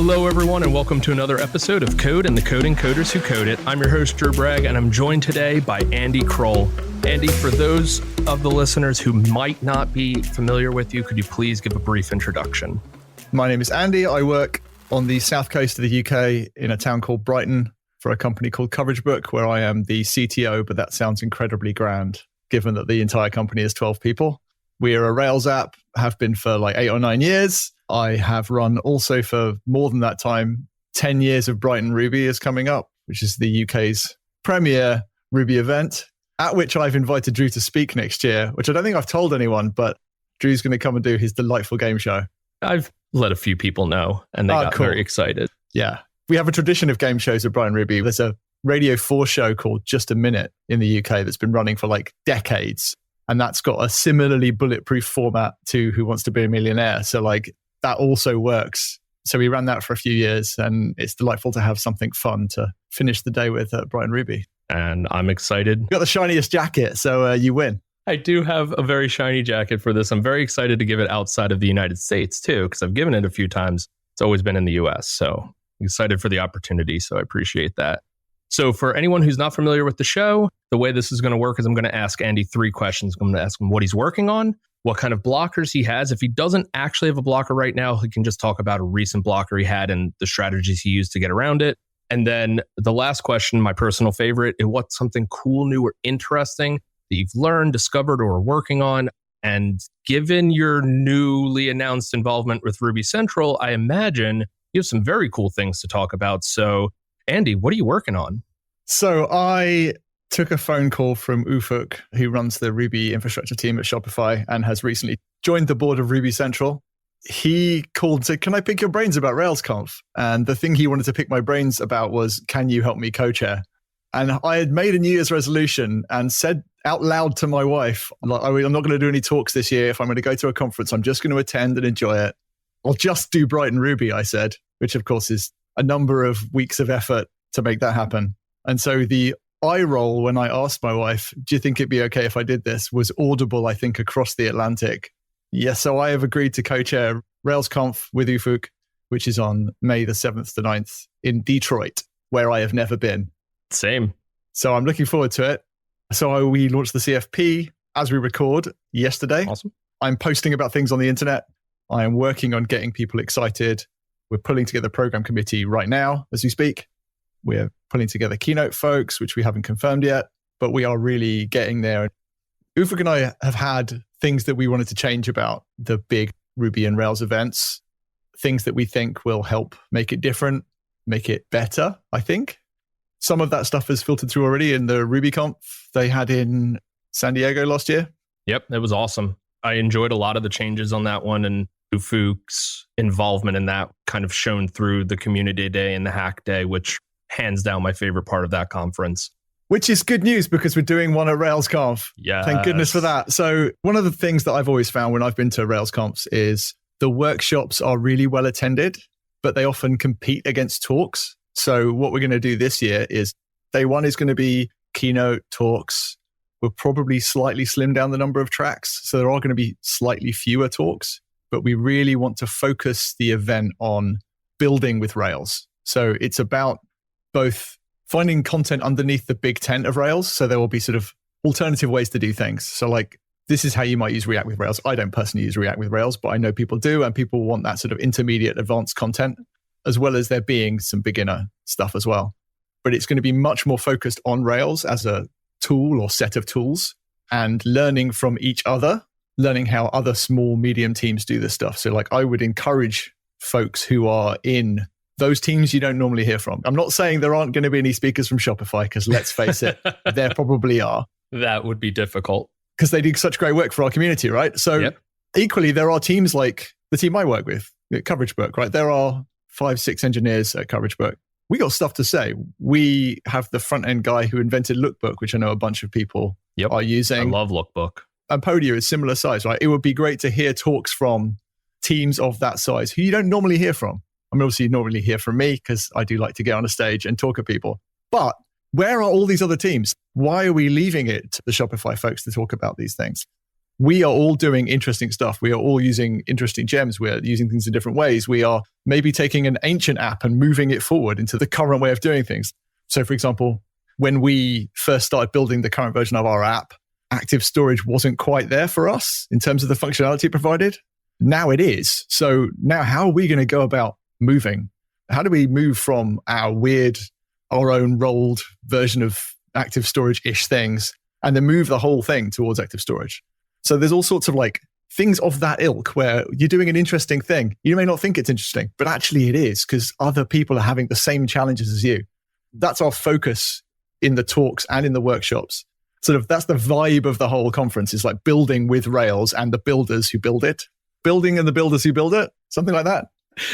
Hello, everyone, and welcome to another episode of Code and the Coding Coders Who Code It. I'm your host, Drew Bragg, and I'm joined today by Andy Croll. Andy, for those of the listeners who might not be familiar with you, could you please give a brief introduction? My name is Andy. I work on the south coast of the UK in a town called Brighton for a company called Coverage Book, where I am the CTO, but that sounds incredibly grand, given that the entire company is 12 people. We are a Rails app, have been for like 8 or 9 years. I have run also for more than that time. 10 years of Brighton Ruby is coming up, which is the UK's premier Ruby event, at which I've invited Drew to speak next year, which I don't think I've told anyone, but Drew's going to come and do his delightful game show. I've let a few people know, and they got very excited. Yeah. We have a tradition of game shows at Brighton Ruby. There's a Radio 4 show called Just a Minute in the UK that's been running for like decades. And that's got a similarly bulletproof format to Who Wants to Be a Millionaire. So like that also works. So we ran that for a few years, and it's delightful to have something fun to finish the day with at Brighton Ruby. And I'm excited. You got the shiniest jacket, so you win. I do have a very shiny jacket for this. I'm very excited to give it outside of the United States too, because I've given it a few times. It's always been in the US. So I'm excited for the opportunity. So I appreciate that. So for anyone who's not familiar with the show, the way this is going to work is I'm going to ask Andy 3 questions. I'm going to ask him what he's working on, what kind of blockers he has. If he doesn't actually have a blocker right now, he can just talk about a recent blocker he had and the strategies he used to get around it. And then the last question, my personal favorite, is what's something cool, new, or interesting that you've learned, discovered, or are working on. And given your newly announced involvement with Ruby Central, I imagine you have some very cool things to talk about. So Andy, what are you working on? So I took a phone call from Ufuk, who runs the Ruby infrastructure team at Shopify and has recently joined the board of Ruby Central. He called and said, "Can I pick your brains about RailsConf?" And the thing he wanted to pick my brains about was, "Can you help me co-chair?" And I had made a New Year's resolution and said out loud to my wife, I'm not going to do any talks this year. If I'm going to go to a conference, I'm just going to attend and enjoy it. I'll just do Brighton Ruby, I said, which of course is a number of weeks of effort to make that happen. And so the eye roll when I asked my wife, "Do you think it'd be okay if I did this?" was audible, I think, across the Atlantic. Yes, so I have agreed to co-chair RailsConf with Ufuk, which is on May the 7th to 9th in Detroit, where I have never been. Same. So I'm looking forward to it. So we launched the CFP as we record yesterday. Awesome. I'm posting about things on the internet. I am working on getting people excited. We're pulling together a program committee right now as we speak. We're pulling together keynote folks, which we haven't confirmed yet, but we are really getting there. Ufuk and I have had things that we wanted to change about the big Ruby and Rails events, things that we think will help make it different, make it better, I think. Some of that stuff has filtered through already in the RubyConf they had in San Diego last year. Yep, it was awesome. I enjoyed a lot of the changes on that one, and Ufuk's involvement in that kind of shone through the community day and the hack day, which hands down my favorite part of that conference. Which is good news because we're doing one at RailsConf. Yeah. Thank goodness for that. So one of the things that I've always found when I've been to RailsConfs is the workshops are really well attended, but they often compete against talks. So what we're going to do this year is day one is going to be keynote talks. We'll probably slightly slim down the number of tracks. So there are going to be slightly fewer talks, but we really want to focus the event on building with Rails. So it's about both finding content underneath the big tent of Rails. So there will be sort of alternative ways to do things. So like, this is how you might use React with Rails. I don't personally use React with Rails, but I know people do, and people want that sort of intermediate advanced content, as well as there being some beginner stuff as well. But it's going to be much more focused on Rails as a tool or set of tools and learning from each other, learning how other small, medium teams do this stuff. So like, I would encourage folks who are in those teams you don't normally hear from. I'm not saying there aren't going to be any speakers from Shopify, because let's face it, there probably are. That would be difficult. Because they do such great work for our community, right? So Equally, there are teams like the team I work with, Coverage Book, right? There are 5-6 engineers at Coverage Book. We got stuff to say. We have the front-end guy who invented Lookbook, which I know a bunch of people are using. I love Lookbook. And Podia is similar size, right? It would be great to hear talks from teams of that size who you don't normally hear from. I mean, obviously, you normally hear from me because I do like to get on a stage and talk to people. But where are all these other teams? Why are we leaving it to the Shopify folks to talk about these things? we are all doing interesting stuff. We are all using interesting gems. We're using things in different ways. We are maybe taking an ancient app and moving it forward into the current way of doing things. So for example, when we first started building the current version of our app, active storage wasn't quite there for us in terms of the functionality it provided. Now it is. So now how are we going to go about moving? How do we move from our own rolled version of active storage-ish things and then move the whole thing towards active storage? So there's all sorts of like things of that ilk where you're doing an interesting thing. You may not think it's interesting, but actually it is because other people are having the same challenges as you. That's our focus in the talks and in the workshops. Sort of that's the vibe of the whole conference, is like building with Rails and the builders who build it. Building and the builders who build it. Something like that.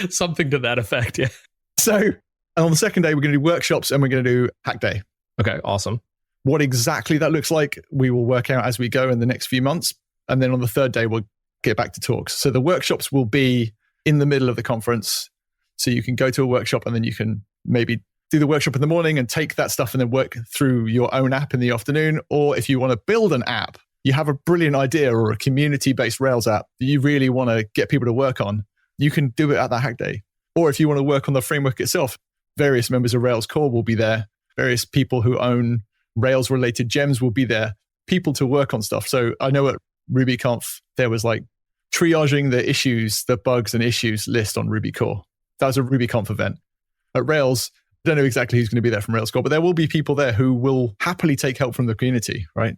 Something to that effect, yeah. So on the second day, we're going to do workshops and we're going to do hack day. Okay, awesome. What exactly that looks like, we will work out as we go in the next few months. And then on the third day, we'll get back to talks. So the workshops will be in the middle of the conference. So you can go to a workshop and then you can maybe do the workshop in the morning and take that stuff and then work through your own app in the afternoon. Or if you want to build an app, you have a brilliant idea or a community-based Rails app that you really want to get people to work on, you can do it at that hack day. Or if you want to work on the framework itself, various members of Rails core will be there. Various people who own Rails-related gems will be there. People to work on stuff. So I know at RubyConf, there was like triaging the issues, the bugs and issues list on Ruby core. That was a RubyConf event. At Rails, I don't know exactly who's going to be there from Rails core, but there will be people there who will happily take help from the community, right?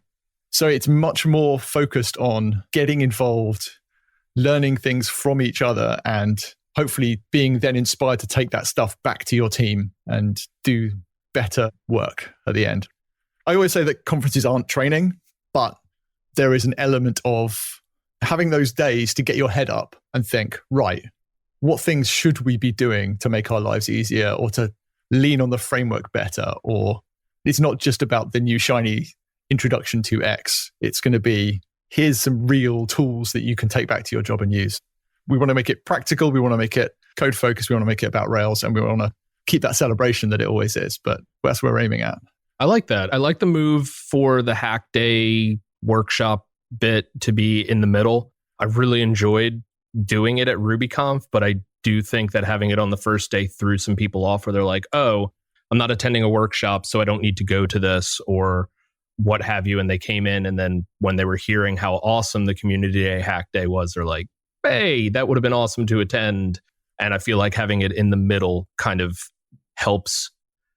So it's much more focused on getting involved, learning things from each other, and hopefully being then inspired to take that stuff back to your team and do better work at the end. I always say that conferences aren't training, but there is an element of having those days to get your head up and think, right, what things should we be doing to make our lives easier or to lean on the framework better? Or it's not just about the new shiny introduction to X. It's going to be, here's some real tools that you can take back to your job and use. We want to make it practical. We want to make it code focused. We want to make it about Rails, and we want to keep that celebration that it always is. But that's what we're aiming at. I like that. I like the move for the hack day workshop bit to be in the middle. I really enjoyed doing it at RubyConf, but I do think that having it on the first day threw some people off where they're like, oh, I'm not attending a workshop, so I don't need to go to this or what have you. And they came in, and then when they were hearing how awesome the community day hack day was, they're like, hey, that would have been awesome to attend. And I feel like having it in the middle kind of helps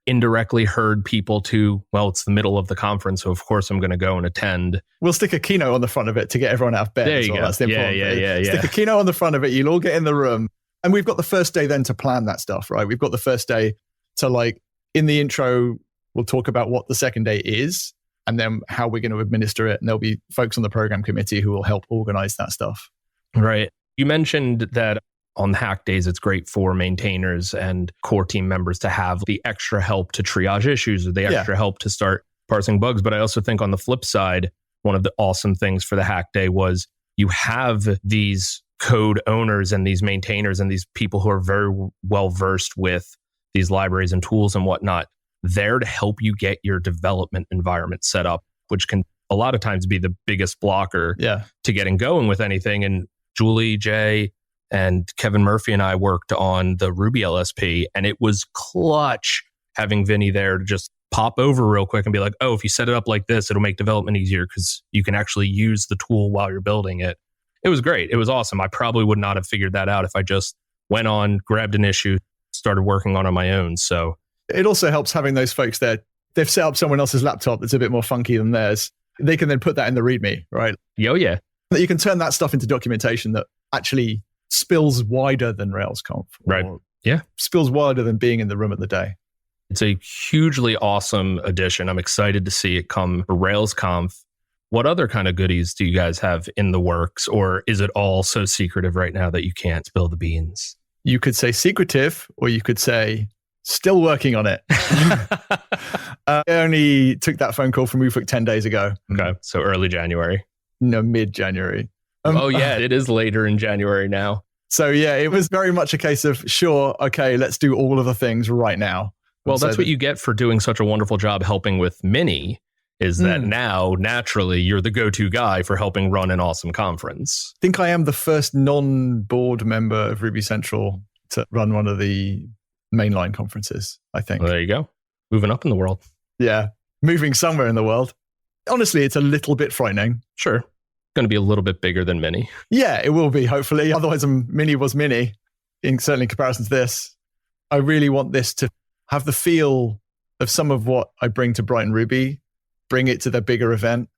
indirectly herd people to, well, it's the middle of the conference, so of course I'm going to go and attend. We'll stick a keynote on the front of it to get everyone out of bed. There you go. That's the important thing. Yeah. Stick a keynote on the front of it. You'll all get in the room. And we've got the first day then to plan that stuff, right? We've got the first day to, like, in the intro, we'll talk about what the second day is and then how we're going to administer it. And there'll be folks on the program committee who will help organize that stuff. Right. You mentioned that on hack days, it's great for maintainers and core team members to have the extra help to triage issues or the extra help to start parsing bugs. But I also think on the flip side, one of the awesome things for the hack day was you have these code owners and these maintainers and these people who are very well versed with these libraries and tools and whatnot there to help you get your development environment set up, which can a lot of times be the biggest blocker to getting going with anything. And Julie, Jay, and Kevin Murphy and I worked on the Ruby LSP, and it was clutch having Vinny there to just pop over real quick and be like, oh, if you set it up like this, it'll make development easier because you can actually use the tool while you're building it. It was great. It was awesome. I probably would not have figured that out if I just went on, grabbed an issue, started working on my own. So it also helps having those folks there. They've set up someone else's laptop that's a bit more funky than theirs. They can then put that in the README, right? Oh, yeah. You can turn that stuff into documentation that actually spills wider than RailsConf. Right. Yeah. Spills wider than being in the room at the day. It's a hugely awesome addition. I'm excited to see it come for RailsConf. What other kind of goodies do you guys have in the works? Or is it all so secretive right now that you can't spill the beans? You could say secretive, or you could say still working on it. I only took that phone call from Ufuk 10 days ago. Okay. So early January. No, mid-January. Oh, yeah. It is later in January now. So, yeah, it was very much a case of, sure, okay, let's do all of the things right now. Well, that's what you get for doing such a wonderful job helping with Mini, is that now, naturally, you're the go-to guy for helping run an awesome conference. I think I am the first non-board member of Ruby Central to run one of the mainline conferences, I think. Well, there you go. Moving up in the world. Yeah, moving somewhere in the world. Honestly, it's a little bit frightening. Sure. Going to be a little bit bigger than Mini. Yeah, it will be, hopefully. Otherwise, Mini was Mini, certainly in comparison to this. I really want this to have the feel of some of what I bring to Brighton Ruby, bring it to the bigger event,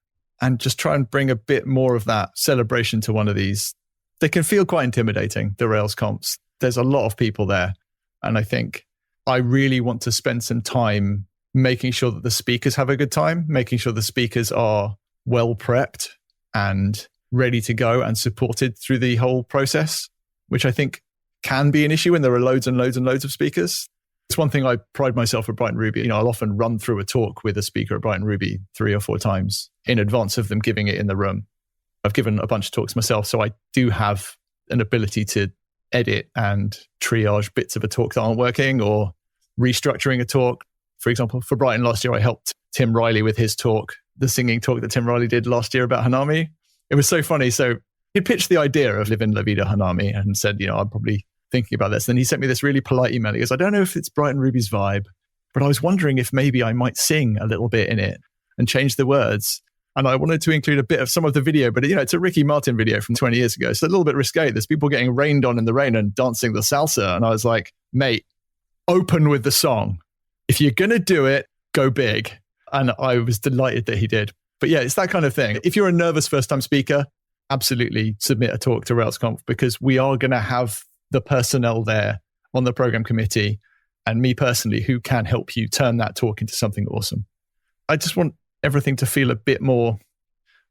and just try and bring a bit more of that celebration to one of these. They can feel quite intimidating, the RailsConfs. There's a lot of people there. And I think I really want to spend some time making sure that the speakers have a good time, making sure the speakers are well prepped and ready to go and supported through the whole process, which I think can be an issue when there are loads and loads and loads of speakers. It's one thing I pride myself at Brighton Ruby. I'll often run through a talk with a speaker at Brighton Ruby 3 or 4 times in advance of them giving it in the room. I've given a bunch of talks myself, so I do have an ability to edit and triage bits of a talk that aren't working or restructuring a talk. For example, for Brighton last year, I helped Tim Riley with his talk, the singing talk that Tim Riley did last year about Hanami. It was so funny. So he pitched the idea of Living La Vida Hanami and said, I'm probably thinking about this. Then he sent me this really polite email. He goes, I don't know if it's Brighton Ruby's vibe, but I was wondering if maybe I might sing a little bit in it and change the words. And I wanted to include a bit of some of the video, but it's a Ricky Martin video from 20 years ago. So a little bit risque. There's people getting rained on in the rain and dancing the salsa. And I was like, mate, open with the song. If you're going to do it, go big. And I was delighted that he did. But yeah, it's that kind of thing. If you're a nervous first-time speaker, absolutely submit a talk to RailsConf, because we are going to have the personnel there on the program committee and me personally who can help you turn that talk into something awesome. I just want everything to feel a bit more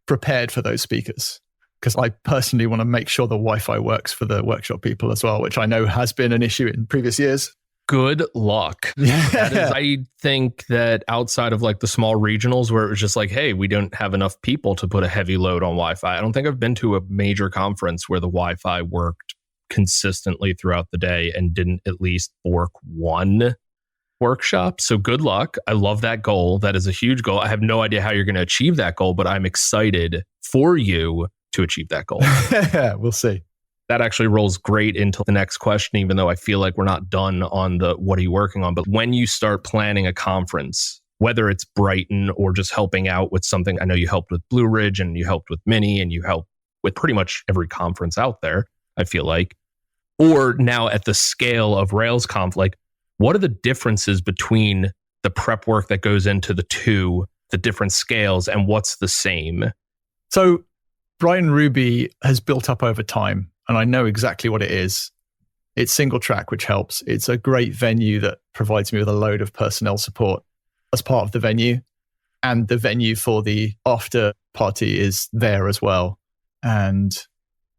prepared for those speakers, because I personally want to make sure the Wi-Fi works for the workshop people as well, which I know has been an issue in previous years. Good luck. Yeah. I think that outside of like the small regionals where it was just like, hey, we don't have enough people to put a heavy load on Wi-Fi. I don't think I've been to a major conference where the Wi-Fi worked consistently throughout the day and didn't at least bork one workshop. So good luck. I love that goal. That is a huge goal. I have no idea how you're going to achieve that goal, but I'm excited for you to achieve that goal. We'll see. That actually rolls great into the next question, even though I feel like we're not done on the what are you working on. But when you start planning a conference, whether it's Brighton or just helping out with something, I know you helped with Blue Ridge and you helped with Mini and you helped with pretty much every conference out there, I feel like. Or now at the scale of RailsConf, like what are the differences between the prep work that goes into the different scales, and what's the same? So Brighton Ruby has built up over time. And I know exactly what it is. It's single track, which helps. It's a great venue that provides me with a load of personnel support as part of the venue. And the venue for the after party is there as well. And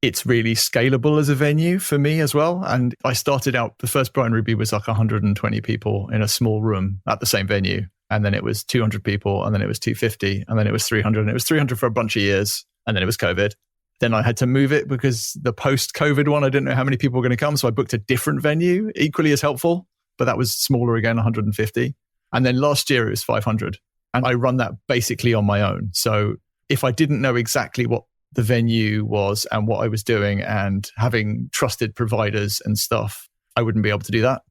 it's really scalable as a venue for me as well. And I started out, the first Brighton Ruby was like 120 people in a small room at the same venue. And then it was 200 people, and then it was 250, and then it was 300. And it was 300 for a bunch of years. And then it was COVID. Then I had to move it because the post-COVID one, I didn't know how many people were going to come. So I booked a different venue, equally as helpful, but that was smaller again, 150. And then last year it was 500. And I run that basically on my own. So if I didn't know exactly what the venue was and what I was doing and having trusted providers and stuff, I wouldn't be able to do that.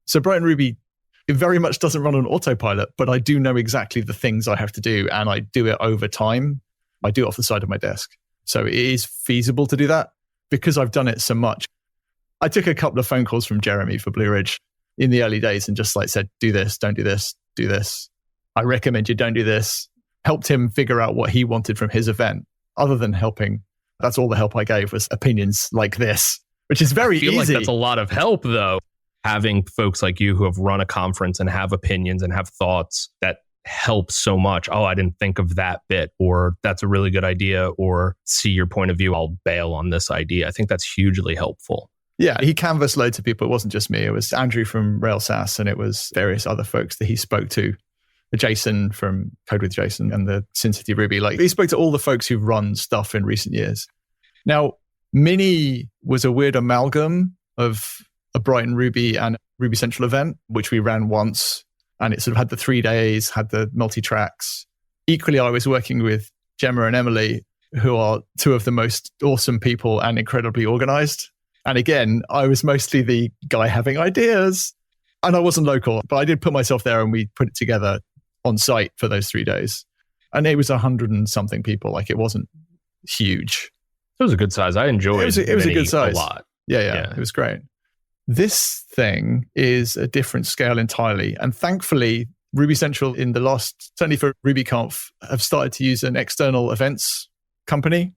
So Brighton Ruby, it very much doesn't run on autopilot, but I do know exactly the things I have to do, and I do it over time. I do it off the side of my desk. So it is feasible to do that because I've done it so much. I took a couple of phone calls from Jeremy for Blue Ridge in the early days and just like said, do this, don't do this, do this. I recommend you don't do this. Helped him figure out what he wanted from his event. Other than helping, that's all the help I gave was opinions like this, which is very easy. I feel like that's a lot of help though. Having folks like you who have run a conference and have opinions and have thoughts that help so much. Oh, I didn't think of that bit, or that's a really good idea, or see your point of view. I'll bail on this idea. I think that's hugely helpful. Yeah, he canvassed loads of people. It wasn't just me. It was Andrew from RailsAS, and it was various other folks that he spoke to. Jason from Code with Jason and the Sin City Ruby. Like he spoke to all the folks who've run stuff in recent years. Now, Mini was a weird amalgam of a Brighton Ruby and Ruby Central event, which we ran once. And it sort of had the 3 days, had the multi-tracks. equally, I was working with Gemma and Emily, who are two of the most awesome people and incredibly organized. And again, I was mostly the guy having ideas. And I wasn't local, but I did put myself there and we put it together on site for those 3 days. And it was 100 and something people. Like, it wasn't huge. It was a good size. I enjoyed it. It was a good size. A lot. Yeah. It was great. This thing is a different scale entirely. And thankfully, Ruby Central in the last, certainly for RubyConf, have started to use an external events company.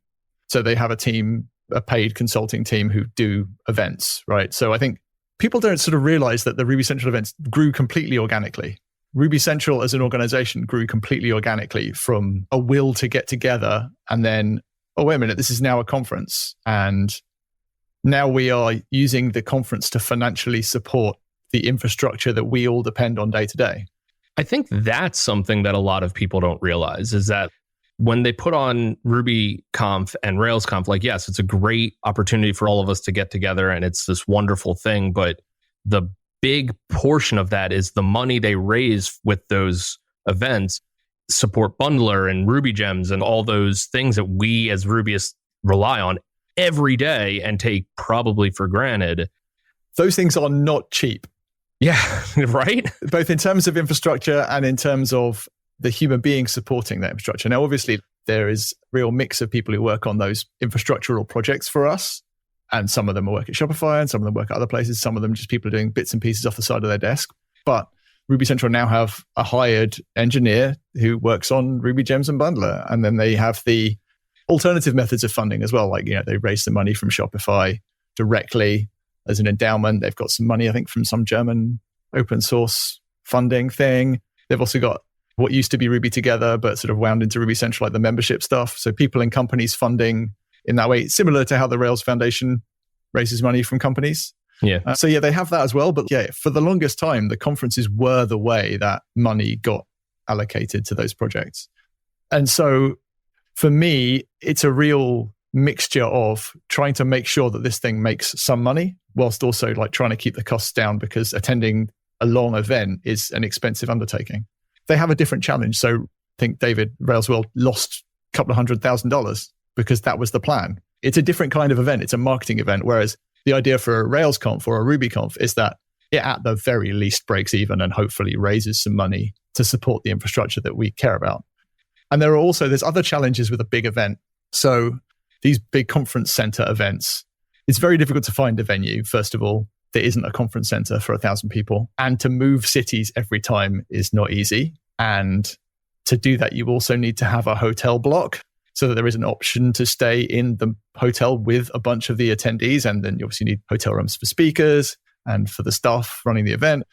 So they have a team, a paid consulting team who do events, right? So I think people don't sort of realize that the Ruby Central events grew completely organically. Ruby Central as an organization grew completely organically from a will to get together and then, oh, wait a minute, this is now a conference. And now we are using the conference to financially support the infrastructure that we all depend on day to day. I think that's something that a lot of people don't realize is that when they put on RubyConf and RailsConf, like, yes, it's a great opportunity for all of us to get together and it's this wonderful thing. But the big portion of that is the money they raise with those events, support Bundler and Ruby Gems and all those things that we as Rubyists rely on every day and take probably for granted. Those things are not cheap. Yeah, right? Both in terms of infrastructure and in terms of the human being supporting that infrastructure. Now, obviously, there is a real mix of people who work on those infrastructural projects for us. And some of them work at Shopify and some of them work at other places. Some of them just people doing bits and pieces off the side of their desk. But Ruby Central now have a hired engineer who works on Ruby Gems and Bundler. And then they have the alternative methods of funding as well. Like, they raise the money from Shopify directly as an endowment. They've got some money, I think, from some German open source funding thing. They've also got what used to be Ruby Together, but sort of wound into Ruby Central, like the membership stuff. So people and companies funding in that way, similar to how the Rails Foundation raises money from companies. Yeah. So they have that as well. But yeah, for the longest time, the conferences were the way that money got allocated to those projects. And so for me, it's a real mixture of trying to make sure that this thing makes some money whilst also like trying to keep the costs down, because attending a long event is an expensive undertaking. They have a different challenge. So I think David Railsworld lost a couple of $100,000 because that was the plan. It's a different kind of event. It's a marketing event. Whereas the idea for a RailsConf or a RubyConf is that it at the very least breaks even and hopefully raises some money to support the infrastructure that we care about. And there's other challenges with a big event. So these big conference center events, it's very difficult to find a venue, first of all. There isn't a conference center for 1,000 people. And to move cities every time is not easy. And to do that, you also need to have a hotel block so that there is an option to stay in the hotel with a bunch of the attendees. And then you obviously need hotel rooms for speakers and for the staff running the event.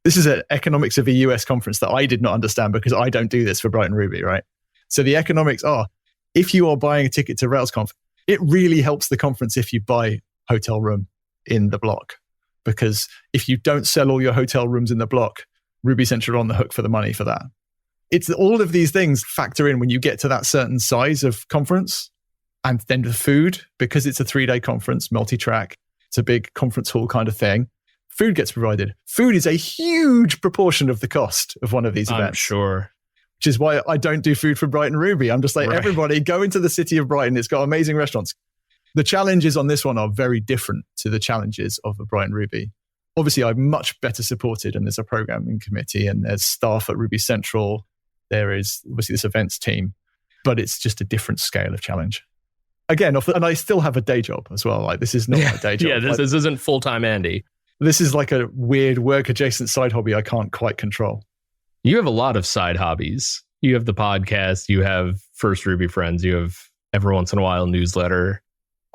This is an economics of a US conference that I did not understand because I don't do this for Brighton Ruby, right? So the economics are, if you are buying a ticket to RailsConf, it really helps the conference if you buy hotel room in the block. Because if you don't sell all your hotel rooms in the block, Ruby Central are on the hook for the money for that. It's all of these things factor in when you get to that certain size of conference. And then the food, because it's a 3-day conference, multi-track, it's a big conference hall kind of thing. Food gets provided. Food is a huge proportion of the cost of one of these events. I'm sure. Which is why I don't do food for Brighton Ruby. I'm just like, right. Everybody go into the city of Brighton. It's got amazing restaurants. The challenges on this one are very different to the challenges of a Brighton Ruby. Obviously, I'm much better supported, and there's a programming committee and there's staff at Ruby Central. There is obviously this events team, but it's just a different scale of challenge. Again, and I still have a day job as well. Like, this is not my day job. Yeah, this isn't full-time Andy. This is like a weird work-adjacent side hobby I can't quite control. You have a lot of side hobbies. You have the podcast, you have First Ruby Friends, you have every once in a while newsletter.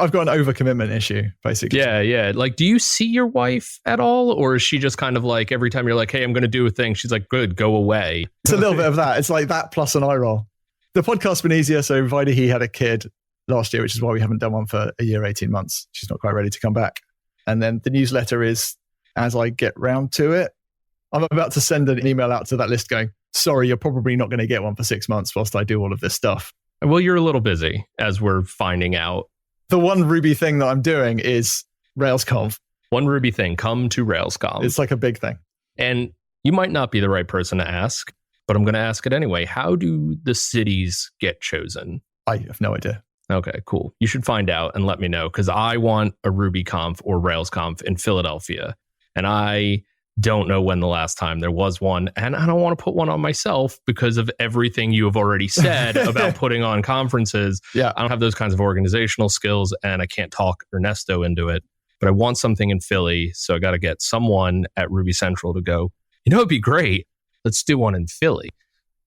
I've got an overcommitment issue, basically. Yeah. Like, do you see your wife at all? Or is she just kind of like, every time you're like, hey, I'm going to do a thing, she's like, good, go away. It's a little bit of that. It's like that plus an eye roll. The podcast's been easier. So He had a kid last year, which is why we haven't done one for a year, 18 months. She's not quite ready to come back. And then the newsletter is as I get round to it. I'm about to send an email out to that list going, sorry, you're probably not going to get one for 6 months whilst I do all of this stuff. Well, you're a little busy, as we're finding out. The one Ruby thing that I'm doing is RailsConf. One Ruby thing, come to RailsConf. It's like a big thing. And you might not be the right person to ask, but I'm going to ask it anyway. How do the cities get chosen? I have no idea. Okay, cool. You should find out and let me know, because I want a RubyConf or RailsConf in Philadelphia. And I don't know when the last time there was one. And I don't want to put one on myself because of everything you have already said about putting on conferences. Yeah. I don't have those kinds of organizational skills, and I can't talk Ernesto into it. But I want something in Philly. So I got to get someone at Ruby Central to go, it'd be great. Let's do one in Philly.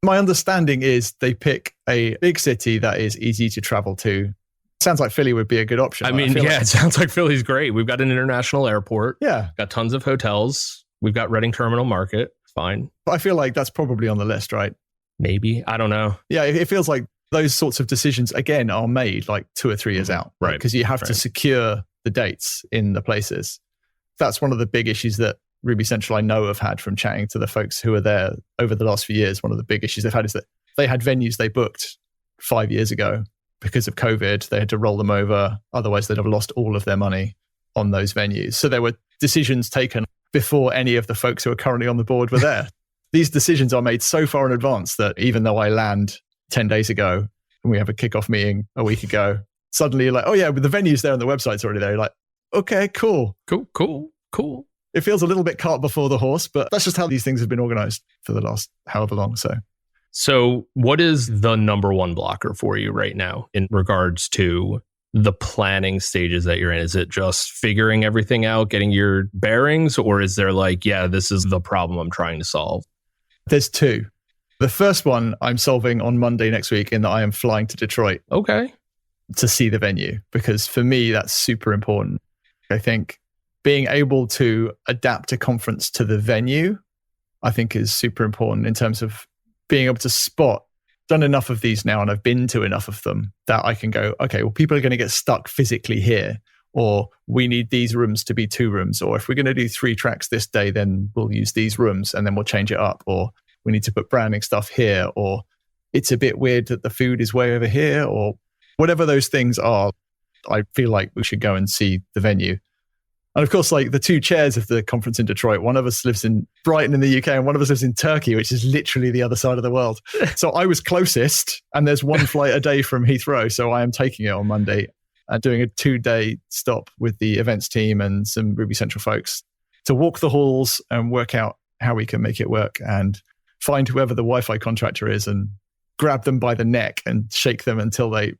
My understanding is they pick a big city that is easy to travel to. Sounds like Philly would be a good option. It sounds like Philly's great. We've got an international airport. Yeah. Got tons of hotels. We've got Reading Terminal Market. Fine. But I feel like that's probably on the list, right? Maybe. I don't know. Yeah, it feels like those sorts of decisions, again, are made like 2 or 3 years out. Right. Because you have to secure the dates in the places. That's one of the big issues that Ruby Central, I know, have had from chatting to the folks who are there over the last few years. One of the big issues they've had is that they had venues they booked 5 years ago. Because of COVID, they had to roll them over. Otherwise, they'd have lost all of their money on those venues. So there were decisions taken before any of the folks who are currently on the board were there. These decisions are made so far in advance that even though I land 10 days ago and we have a kickoff meeting a week ago, suddenly you're like, oh yeah, but the venue's there and the website's already there. You're like, okay, cool. Cool. It feels a little bit cart before the horse, but that's just how these things have been organized for the last however long. So what is the number one blocker for you right now in regards to the planning stages that you're in? Is it just figuring everything out, getting your bearings, or is there this is the problem I'm trying to solve? There's 2. The first one I'm solving on Monday next week in that I am flying to Detroit. Okay. To see the venue, because for me, that's super important. I think being able to adapt a conference to the venue, I think is super important in terms of being able to spot. Done enough of these now and I've been to enough of them that I can go, okay, well, people are going to get stuck physically here, or we need these rooms to be 2 rooms, or if we're going to do 3 tracks this day, then we'll use these rooms and then we'll change it up, or we need to put branding stuff here, or it's a bit weird that the food is way over here, or whatever those things are. I feel like we should go and see the venue. And of course, the 2 chairs of the conference in Detroit, one of us lives in Brighton in the UK and one of us lives in Turkey, which is literally the other side of the world. So I was closest, and there's 1 flight a day from Heathrow. So I am taking it on Monday and doing a 2-day stop with the events team and some Ruby Central folks to walk the halls and work out how we can make it work and find whoever the Wi-Fi contractor is and grab them by the neck and shake them until they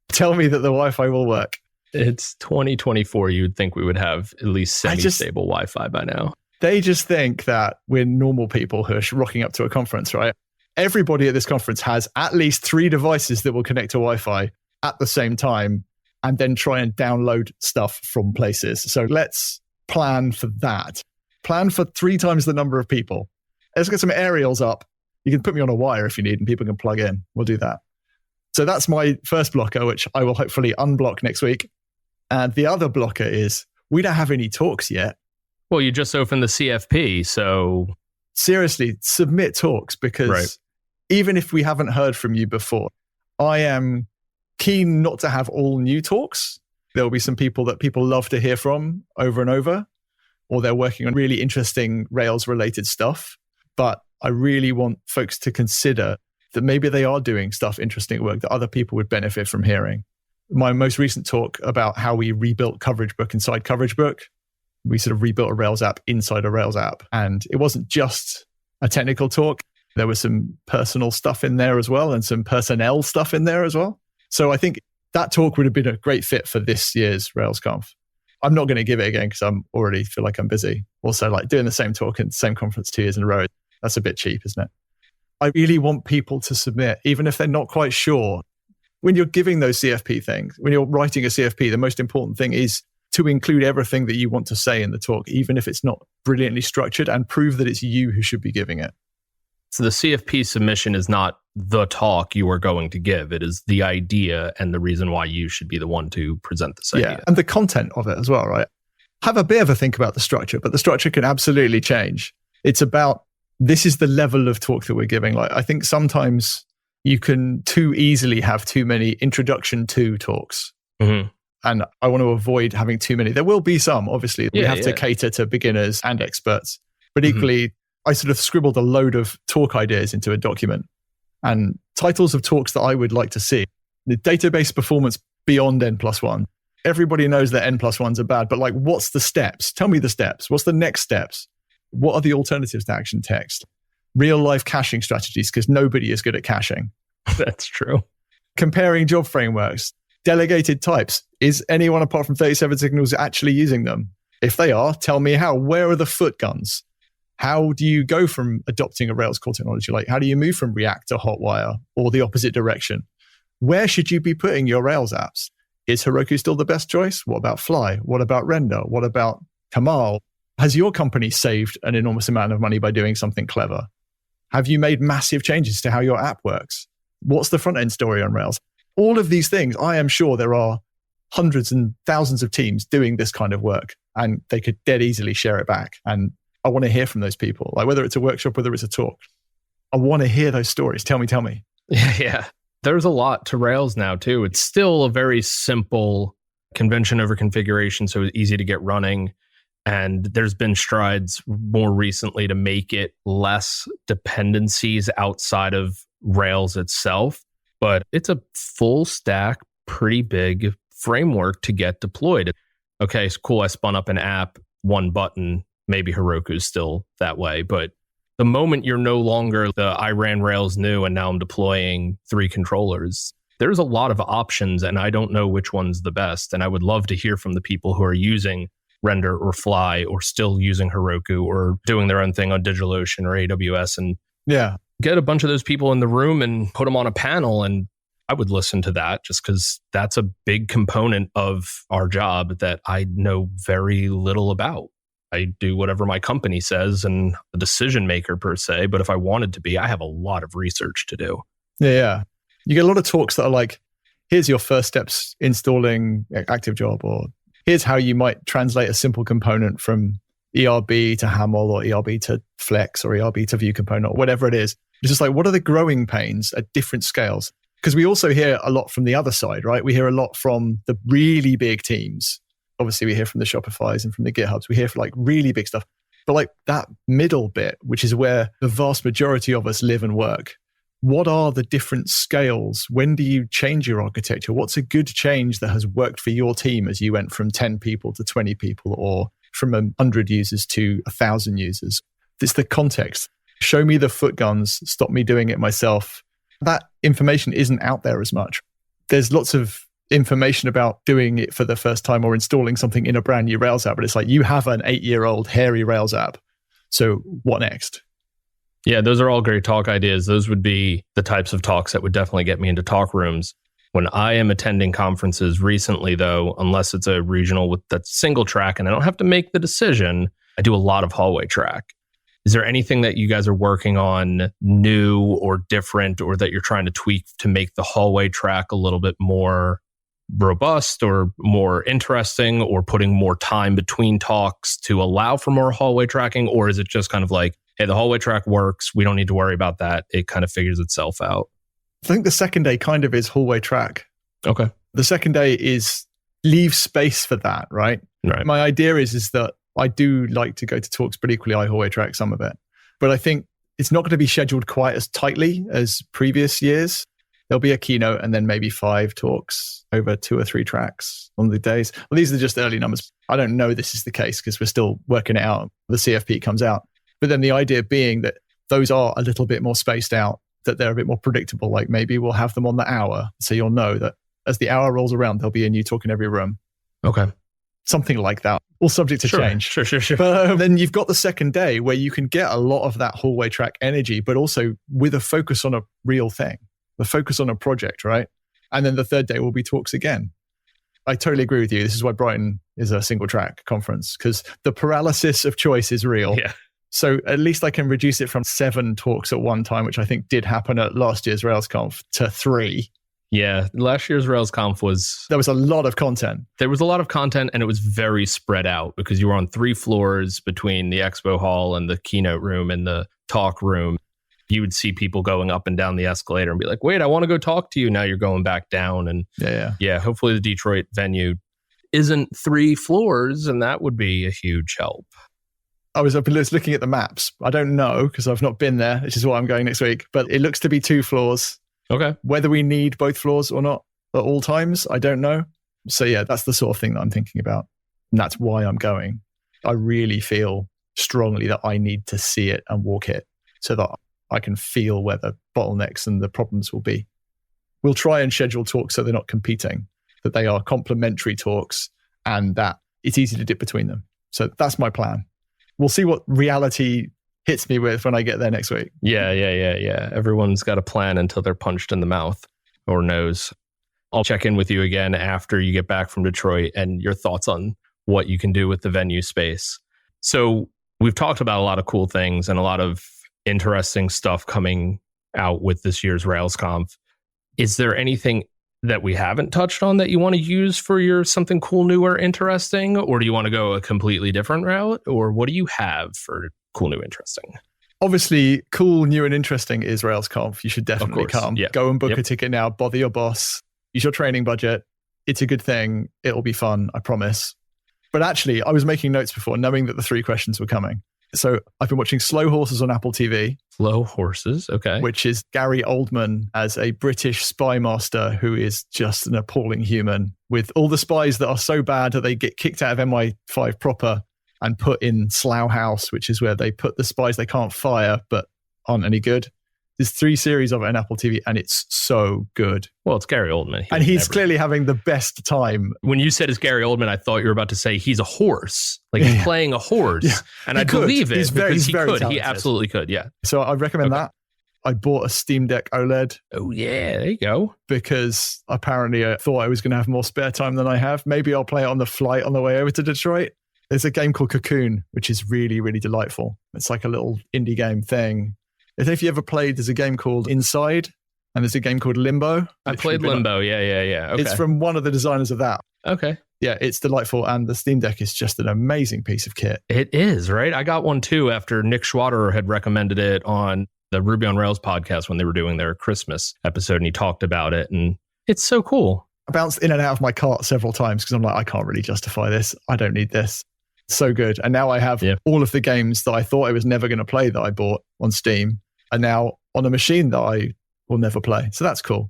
tell me that the Wi-Fi will work. It's 2024. You'd think we would have at least semi-stable Wi-Fi by now. They just think that we're normal people who are rocking up to a conference, right? Everybody at this conference has at least 3 devices that will connect to Wi-Fi at the same time and then try and download stuff from places. So let's plan for that. Plan for 3 times the number of people. Let's get some aerials up. You can put me on a wire if you need and people can plug in. We'll do that. So that's my first blocker, which I will hopefully unblock next week. And the other blocker is we don't have any talks yet. Well, you just opened the CFP, so... Seriously, submit talks, because even if we haven't heard from you before, I am keen not to have all new talks. There will be some people that people love to hear from over and over, or they're working on really interesting Rails-related stuff. But I really want folks to consider that maybe they are doing interesting work that other people would benefit from hearing. My most recent talk about how we rebuilt Coverage Book inside Coverage Book. We sort of rebuilt a Rails app inside a Rails app. And it wasn't just a technical talk. There was some personal stuff in there as well and some personnel stuff in there as well. So I think that talk would have been a great fit for this year's RailsConf. I'm not going to give it again because I'm already feel like I'm busy. Also, doing the same talk in the same conference 2 years in a row, that's a bit cheap, isn't it? I really want people to submit, even if they're not quite sure. When you're giving those CFP things, when you're writing a CFP, the most important thing is to include everything that you want to say in the talk, even if it's not brilliantly structured, and prove that it's you who should be giving it. So the CFP submission is not the talk you are going to give. It is the idea and the reason why you should be the one to present this idea. Yeah, and the content of it as well, right? Have a bit of a think about the structure, but the structure can absolutely change. It's about, this is the level of talk that we're giving. I think sometimes you can too easily have too many introduction to talks. Mm-hmm. And I want to avoid having too many. There will be some, obviously. We have to cater to beginners and experts. But equally, I sort of scribbled a load of talk ideas into a document and titles of talks that I would like to see. The database performance beyond N+1. Everybody knows that N+1s are bad, but like, what's the steps? Tell me the steps. What's the next steps? What are the alternatives to action text? Real life caching strategies, because nobody is good at caching. That's true. Comparing job frameworks, delegated types. Is anyone apart from 37 Signals actually using them? If they are, tell me how. Where are the foot guns? How do you go from adopting a Rails core technology? Like, how do you move from React to Hotwire or the opposite direction? Where should you be putting your Rails apps? Is Heroku still the best choice? What about Fly? What about Render? What about Kamal? Has your company saved an enormous amount of money by doing something clever? Have you made massive changes to how your app works? What's the front end story on Rails? All of these things, I am sure there are hundreds and thousands of teams doing this kind of work, and they could dead easily share it back. And I want to hear from those people, like whether it's a workshop, whether it's a talk. I want to hear those stories. Tell me. Yeah. There's a lot to Rails now too. It's still a very simple convention over configuration, so it's easy to get running. And there's been strides more recently to make it less dependencies outside of Rails itself. But it's a full stack, pretty big framework to get deployed. Okay, so cool. I spun up an app, one button. Maybe Heroku's still that way. But the moment you're no longer I ran Rails new and now I'm deploying 3 controllers, there's a lot of options and I don't know which one's the best. And I would love to hear from the people who are using Render or Fly or still using Heroku or doing their own thing on DigitalOcean or AWS, and get a bunch of those people in the room and put them on a panel. And I would listen to that just because that's a big component of our job that I know very little about. I do whatever my company says and a decision maker per se. But if I wanted to be, I have a lot of research to do. Yeah. You get a lot of talks that are like, here's your first steps installing ActiveJob, or here's how you might translate a simple component from ERB to Haml or ERB to Flex or ERB to View component or whatever it is. It's just like, what are the growing pains at different scales? Because we also hear a lot from the other side, right? We hear a lot from the really big teams. Obviously, we hear from the Shopifys and from the GitHubs. We hear from like really big stuff. But like that middle bit, which is where the vast majority of us live and work, what are the different scales? When do you change your architecture? What's a good change that has worked for your team as you went from 10 people to 20 people or from 100 users to 1,000 users? It's the context. Show me the foot guns. Stop me doing it myself. That information isn't out there as much. There's lots of information about doing it for the first time or installing something in a brand new Rails app, but it's like you have an 8-year-old hairy Rails app. So what next? Yeah, those are all great talk ideas. Those would be the types of talks that would definitely get me into talk rooms. When I am attending conferences recently, though, unless it's a regional with that single track and I don't have to make the decision, I do a lot of hallway track. Is there anything that you guys are working on new or different or that you're trying to tweak to make the hallway track a little bit more robust or more interesting, or putting more time between talks to allow for more hallway tracking? Or is it just kind of like, hey, the hallway track works, we don't need to worry about that, it kind of figures itself out? I think the second day kind of is hallway track. Okay. The second day is leave space for that, right? Right. My idea is that I do like to go to talks, but equally I hallway track some of it. But I think it's not going to be scheduled quite as tightly as previous years. There'll be a keynote and then maybe 5 talks over 2 or 3 tracks on the days. Well, these are just early numbers. I don't know this is the case because we're still working it out. The CFP comes out. But then the idea being that those are a little bit more spaced out, that they're a bit more predictable. Like maybe we'll have them on the hour. So you'll know that as the hour rolls around, there'll be a new talk in every room. Okay. Something like that. All subject to change. Sure. But then you've got the second day where you can get a lot of that hallway track energy, but also with a focus on a real thing, the focus on a project, right? And then the third day will be talks again. I totally agree with you. This is why Brighton is a single track conference, because the paralysis of choice is real. Yeah. So at least I can reduce it from 7 talks at one time, which I think did happen at last year's RailsConf, to 3. Yeah, last year's RailsConf there was a lot of content. There was a lot of content and it was very spread out because you were on 3 floors between the expo hall and the keynote room and the talk room. You would see people going up and down the escalator and be like, wait, I want to go talk to you. Now you're going back down. And yeah, hopefully the Detroit venue isn't 3 floors and that would be a huge help. I've been looking at the maps. I don't know because I've not been there, which is why I'm going next week. But it looks to be 2 floors. Okay. Whether we need both floors or not at all times, I don't know. So yeah, that's the sort of thing that I'm thinking about. And that's why I'm going. I really feel strongly that I need to see it and walk it so that I can feel where the bottlenecks and the problems will be. We'll try and schedule talks so they're not competing, that they are complementary talks and that it's easy to dip between them. So that's my plan. We'll see what reality hits me with when I get there next week. Yeah. Everyone's got a plan until they're punched in the mouth or nose. I'll check in with you again after you get back from Detroit and your thoughts on what you can do with the venue space. So we've talked about a lot of cool things and a lot of interesting stuff coming out with this year's RailsConf. Is there anything that we haven't touched on that you want to use for your something cool, new, or interesting? Or do you want to go a completely different route? Or what do you have for cool, new, interesting? Obviously, cool, new, and interesting is RailsConf. You should definitely come. Yeah. Go and book a ticket now. Bother your boss. Use your training budget. It's a good thing. It'll be fun, I promise. But actually, I was making notes before, knowing that the 3 questions were coming. So I've been watching Slow Horses on Apple TV. Slow Horses, okay. Which is Gary Oldman as a British spy master who is just an appalling human with all the spies that are so bad that they get kicked out of MI5 proper and put in Slough House, which is where they put the spies they can't fire but aren't any good. There's 3 series of it on Apple TV and it's so good. Well, it's Gary Oldman. And he's clearly having the best time. When you said it's Gary Oldman, I thought you were about to say he's a horse. Like he's playing a horse. Yeah. And I believe it because he could. He absolutely could, yeah. So I recommend that. I bought a Steam Deck OLED. Oh, yeah. There you go. Because apparently I thought I was going to have more spare time than I have. Maybe I'll play it on the flight on the way over to Detroit. There's a game called Cocoon, which is really, really delightful. It's like a little indie game thing. If you ever played, there's a game called Inside and there's a game called Limbo. I played Limbo. Yeah. Okay. It's from one of the designers of that. Okay. Yeah, it's delightful. And the Steam Deck is just an amazing piece of kit. It is, right? I got one too after Nick Schwader had recommended it on the Ruby on Rails podcast when they were doing their Christmas episode and he talked about it. And it's so cool. I bounced in and out of my cart several times because I'm like, I can't really justify this. I don't need this. So good. And now I have all of the games that I thought I was never going to play that I bought on Steam are now on a machine that I will never play. So that's cool.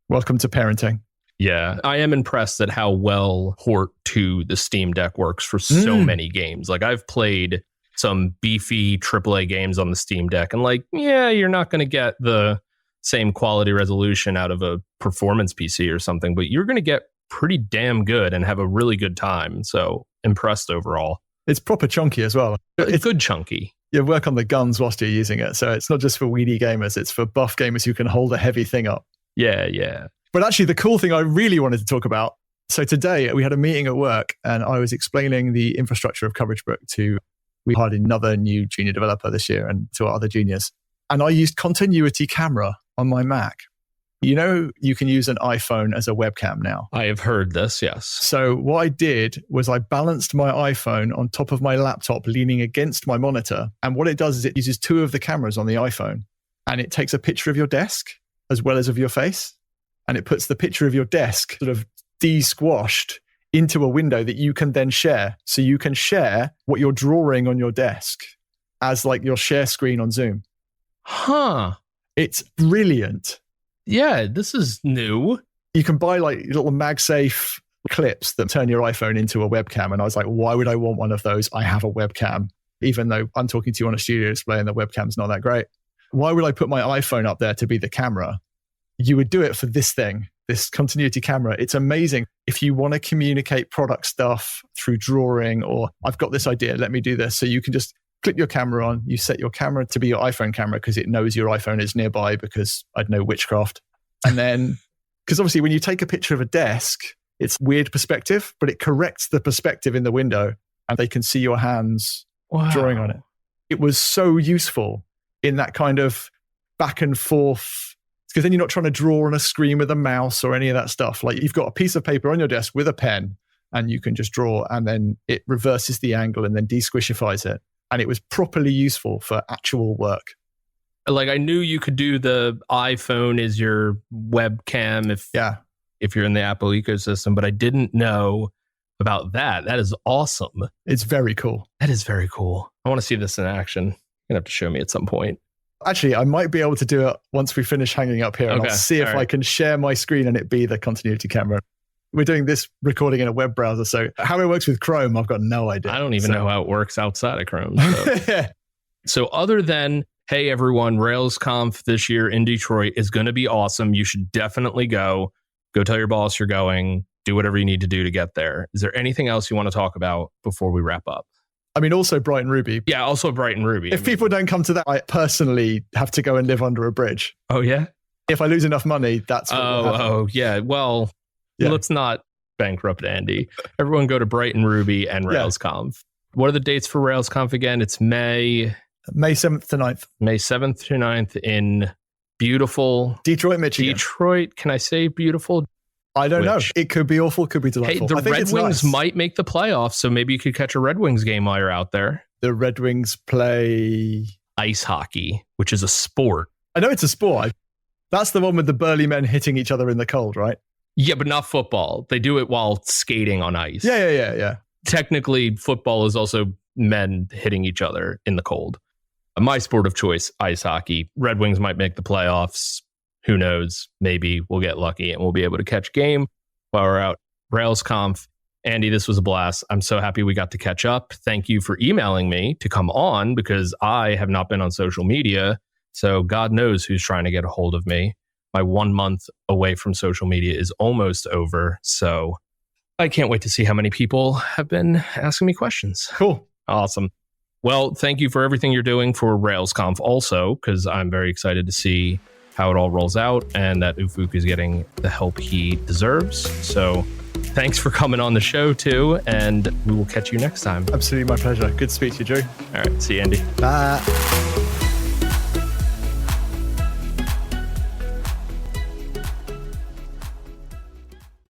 Welcome to parenting. Yeah, I am impressed at how well port to the Steam Deck works for so many games. Like I've played some beefy AAA games on the Steam Deck and like, yeah, you're not going to get the same quality resolution out of a performance PC or something, but you're going to get pretty damn good and have a really good time. So impressed overall. It's proper chunky as well. It's good chunky. You work on the guns whilst you're using it. So it's not just for weedy gamers, it's for buff gamers who can hold a heavy thing up. Yeah. But actually, the cool thing I really wanted to talk about. So today we had a meeting at work and I was explaining the infrastructure of Coverage Book we hired another new junior developer this year and to our other juniors. And I used continuity camera on my Mac. You know, you can use an iPhone as a webcam now. I have heard this, yes. So what I did was I balanced my iPhone on top of my laptop, leaning against my monitor. And what it does is it uses 2 of the cameras on the iPhone. And it takes a picture of your desk as well as of your face. And it puts the picture of your desk sort of de-squashed into a window that you can then share. So you can share what you're drawing on your desk as like your share screen on Zoom. Huh. It's brilliant. Yeah, this is new. You can buy like little MagSafe clips that turn your iPhone into a webcam. And I was like, why would I want one of those? I have a webcam, even though I'm talking to you on a studio display and the webcam's not that great. Why would I put my iPhone up there to be the camera? You would do it for this thing, this continuity camera. It's amazing. If you want to communicate product stuff through drawing or I've got this idea, let me do this. So you can just click your camera on, you set your camera to be your iPhone camera because it knows your iPhone is nearby because I'd know witchcraft. And then, because obviously when you take a picture of a desk, it's weird perspective, but it corrects the perspective in the window and they can see your hands drawing on it. It was so useful in that kind of back and forth, because then you're not trying to draw on a screen with a mouse or any of that stuff. Like you've got a piece of paper on your desk with a pen and you can just draw and then it reverses the angle and then de-squishifies it. And it was properly useful for actual work. Like I knew you could do the iPhone as your webcam if you're in the Apple ecosystem, but I didn't know about that. That is awesome. It's very cool. That is very cool. I want to see this in action. You're going to have to show me at some point. Actually, I might be able to do it once we finish hanging up here. And I'll see if I can share my screen and it be the continuity camera. We're doing this recording in a web browser. So how it works with Chrome, I've got no idea. I don't even know how it works outside of Chrome. So. So other than, hey, everyone, RailsConf this year in Detroit is going to be awesome. You should definitely go. Go tell your boss you're going. Do whatever you need to do to get there. Is there anything else you want to talk about before we wrap up? I mean, also Brighton Ruby. Yeah, also Brighton Ruby. If people don't come to that, I personally have to go and live under a bridge. Oh, yeah? If I lose enough money, that's what will happen. Oh, yeah. Well, let's not bankrupt Andy. Everyone go to Brighton Ruby and RailsConf. What are the dates for RailsConf again? It's May 7th to 9th. May 7th to 9th in beautiful Detroit, Michigan. Detroit. Can I say beautiful? I don't know. It could be awful, could be delightful. Hey, the Red Wings might make the playoffs, so maybe you could catch a Red Wings game while you're out there. The Red Wings play ice hockey, which is a sport. I know it's a sport. That's the one with the burly men hitting each other in the cold, right? Yeah, but not football. They do it while skating on ice. Yeah. Technically, football is also men hitting each other in the cold. My sport of choice, ice hockey. Red Wings might make the playoffs. Who knows? Maybe we'll get lucky and we'll be able to catch a game while we're out. RailsConf. Andy, this was a blast. I'm so happy we got to catch up. Thank you for emailing me to come on because I have not been on social media. So God knows who's trying to get a hold of me. My 1 month away from social media is almost over. So I can't wait to see how many people have been asking me questions. Cool. Awesome. Well, thank you for everything you're doing for RailsConf also, because I'm very excited to see how it all rolls out and that Ufuk is getting the help he deserves. So thanks for coming on the show too, and we will catch you next time. Absolutely, my pleasure. Good to speak to you, Drew. All right, see you, Andy. Bye.